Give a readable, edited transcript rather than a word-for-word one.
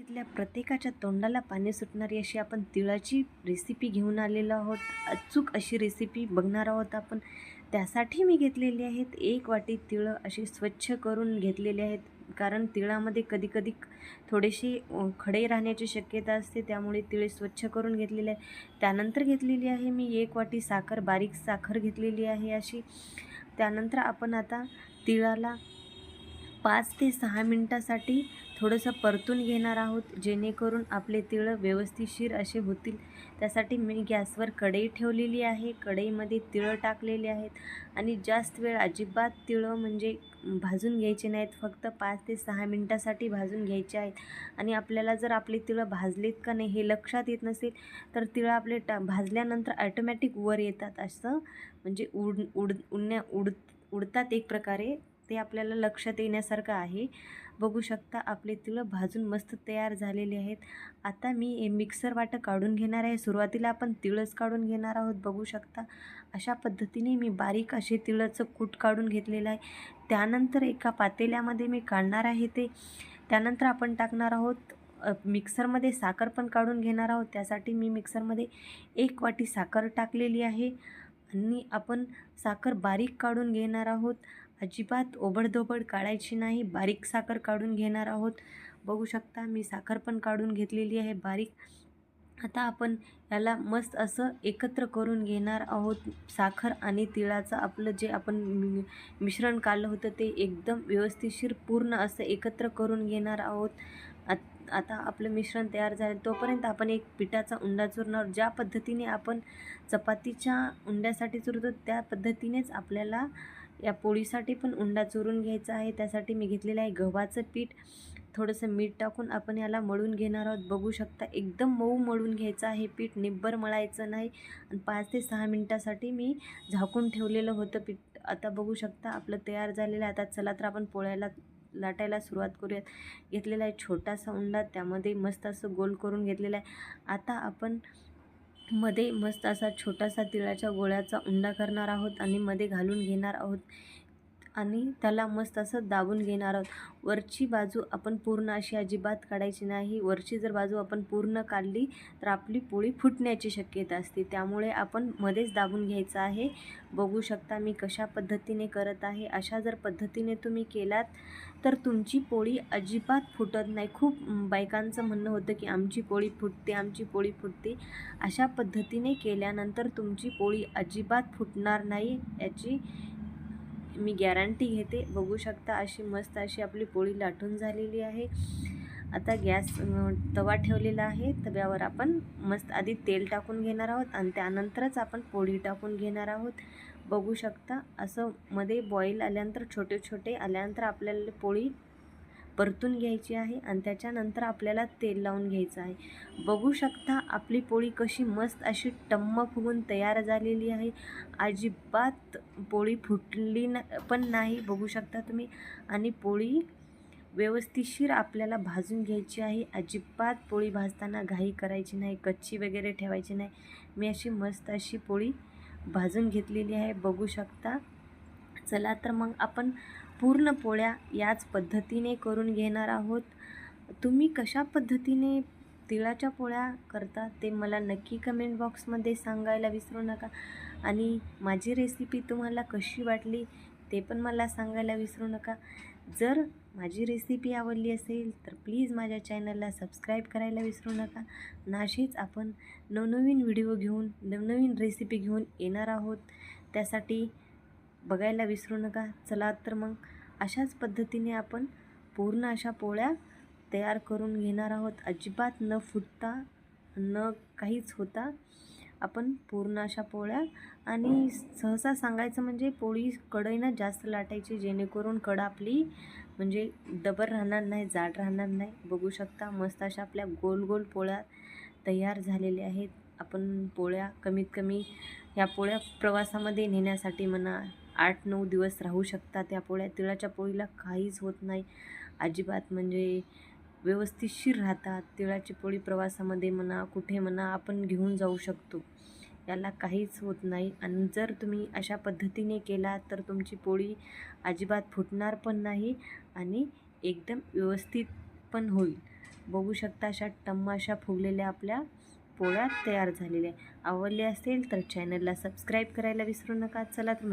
तिथल्या प्रत्येकाच्या तोंडाला पाणी सुटणारी अशी आपण तिळाची रेसिपी घेऊन आलेलो आहोत. अचूक अशी रेसिपी बघणार आहोत आपण. त्यासाठी मी घेतलेली आहेत 1 वाटी तिळं अशी स्वच्छ करून घेतलेली आहेत. कारण तिळामध्ये कधी-कधी थोडेसे खडे राहण्याची शक्यता असते, त्यामुळे तिळे स्वच्छ करून घेतलेले आहे. त्यानंतर घेतलेली आहे मी 1 वाटी साखर, बारीक साखर घेतलेली आहे अशी. त्यानंतर आपण आता तिळाला 5 ते 6 मिनिटासाठी थोडंसं परतून घेणार आहोत, जेणेकरून आपले तिळं व्यवस्थितशीर असे होतील. त्यासाठी मी गॅसवर कढई ठेवलेली आहे. कढईमध्ये तिळं टाकलेले आहेत आणि जास्त वेळ अजिबात तिळं म्हणजे भाजून घ्यायचे नाहीत. फक्त 5 ते 6 मिनिटासाठी भाजून घ्यायचे आहेत. आणि आपल्याला जर आपले तिळं भाजलेत का नाही हे लक्षात येत नसेल, तर तिळं आपले भाजल्यानंतर ॲटोमॅटिक वर येतात, असं म्हणजे उडतात एक प्रकारे. ते आपल्याला लक्षात येण्यासारखं आहे. बघू शकता आपले तिळं भाजून मस्त तयार झालेले आहेत. आता मी मिक्सर वाटं काढून घेणार आहे. सुरुवातीला आपण तिळच काढून घेणार आहोत. बघू शकता अशा पद्धतीने मी बारीक असे तिळाचं कूट काढून घेतलेलं आहे. त्यानंतर एका पातेल्यामध्ये मी काढणार आहे ते. त्यानंतर आपण टाकणार आहोत मिक्सरमध्ये साखर पण काढून घेणार आहोत. त्यासाठी मी मिक्सरमध्ये 1 वाटी साखर टाकलेली आहे आणि आपण साखर बारीक काढून घेणार आहोत. अजिबात ओबडधोबड काढायची नाही, बारीक साखर काढून घेणार आहोत. बघू शकता मी साखर पण काढून घेतलेली आहे बारीक. आता आपण याला मस्त असं एकत्र करून घेणार आहोत. साखर आणि तिळाचं आपलं जे आपण मिश्रण काढलं होतं ते एकदम व्यवस्थितशीर पूर्ण असं एकत्र करून घेणार आहोत. आता आपलं मिश्रण तयार झालं तोपर्यंत आपण एक पिठाचा उंडा चुरणार. ज्या पद्धतीने आपण चपातीच्या उंड्यासाठी चुरतो त्या पद्धतीनेच आपल्याला या पोळीसाठी पण उंडा चुरून घ्यायचा आहे. त्यासाठी मी घेतलेलं आहे गव्हाचं पीठ. थोडंसं मीठ टाकून आपण याला मळून घेणार आहोत. बघू शकता एकदम मऊ मळून घ्यायचं आहे पीठ, निब्बर मळायचं नाही. आणि 5 ते 6 मिनिटासाठी मी झाकून ठेवलेलं होतं पीठ. आता बघू शकता आपलं तयार झालेलं आहे. आता चला तर आपण पोळ्याला लाटायला सुरुवात करूयात. घेतलेला आहे छोटासा उंडा, त्यामध्ये मस्त असं गोल करून घेतलेला आहे. आता आपण मध्ये मस्त असा छोटासा तिळाच्या गोळ्याचा उंडा करणार आहोत आणि मध्ये घालून घेणार आहोत आणि त्याला मस्त असं दाबून घेणार आहोत. वरची बाजू आपण पूर्ण अशी अजिबात काढायची नाही. वरची जर बाजू आपण पूर्ण काढली तर आपली पोळी फुटण्याची शक्यता असते, त्यामुळे आपण मध्येच दाबून घ्यायचं आहे. बघू शकता मी कशा पद्धतीने करत आहे. अशा जर पद्धतीने तुम्ही केलात तर तुमची पोळी अजिबात फुटत नाही. खूप बायकांचं म्हणणं होतं की आमची पोळी फुटते, आमची पोळी फुटते. अशा पद्धतीने केल्यानंतर तुमची पोळी अजिबात फुटणार नाही, याची मी गॅरंटी घेते. बघू शकता अशी मस्त अशी आपली पोळी लाटून झालेली आहे. आता तवा ठेवलेला आहे. तव्यावर आपण मस्त आधी तेल टाकून घेणार आहोत आणि त्यानंतरच आपण पोळी टाकून घेणार आहोत. बघू शकता असं मध्ये बॉईल आल्यानंतर छोटे छोटे आल्यानंतर आपल्याला पोळी परतून घ्यायची आहे आणि त्याच्यानंतर आपल्याला तेल लावून घ्यायचं आहे. बघू शकता आपली पोळी कशी मस्त अशी टम्म फुगून तयार झालेली आहे. अजिबात पोळी फुटली पण नाही, बघू शकता तुम्ही. आणि पोळी व्यवस्थितशीर आपल्याला भाजून घ्यायची आहे. अजिबात पोळी भाजताना घाई करायची नाही, कच्ची वगैरे ठेवायची नाही. मी अशी मस्त अशी पोळी भाजून घेतलेली आहे, बघू शकता. चला तर मग आपण पूर्ण पोळ्या याच पद्धतीने करून घेणार आहोत. तुम्ही कशा पद्धतीने तिळाच्या पोळ्या करता ते मला नक्की कमेंट बॉक्समध्ये सांगायला विसरू नका. आणि माझी रेसिपी तुम्हाला कशी वाटली ते पण मला सांगायला विसरू नका. जर माझी रेसिपी आवडली असेल तर प्लीज माझ्या चॅनलला सबस्क्राईब करायला विसरू नका. आणि अशीच आपण नवनवीन व्हिडिओ घेऊन नवनवीन रेसिपी घेऊन येणार आहोत, त्यासाठी बघायला विसरू नका. चला तर मग अशाच पद्धतीने आपण पूर्ण अशा पोळ्या तयार करून घेणार आहोत. अजिबात न फुटता न काहीच होता आपण पूर्ण अशा पोळ्या. आणि सहसा सांगायचं म्हणजे पोळी कढईनं जास्त लाटायची, जेणेकरून कढ आपली म्हणजे डबर राहणार नाही, जाड राहणार नाही. बघू शकता मस्त अशा आपल्या गोल गोल पोळ्या तयार झालेल्या आहेत. आपण पोळ्या कमीत कमी ह्या पोळ्या प्रवासामध्ये नेण्यासाठी म्हणा 8-9 दिवस राहू शकतात. त्या पोळ्या तिळाच्या पोळीला काहीच होत नाही अजिबात, म्हणजे व्यवस्थितशीर राहतात. तिळाची पोळी प्रवासामध्ये म्हणा कुठे म्हणा आपण घेऊन जाऊ शकतो, याला काहीच होत नाही. आणि जर तुम्ही अशा पद्धतीने केला तर तुमची पोळी अजिबात फुटणार पण नाही आणि एकदम व्यवस्थित पण होईल. बघू शकता अशा टम्माशा फुगलेल्या आपल्या पोळ्या तयार झालेल्या. आवडले असेल तर चॅनलला सबस्क्राईब करायला विसरू नका. चला तर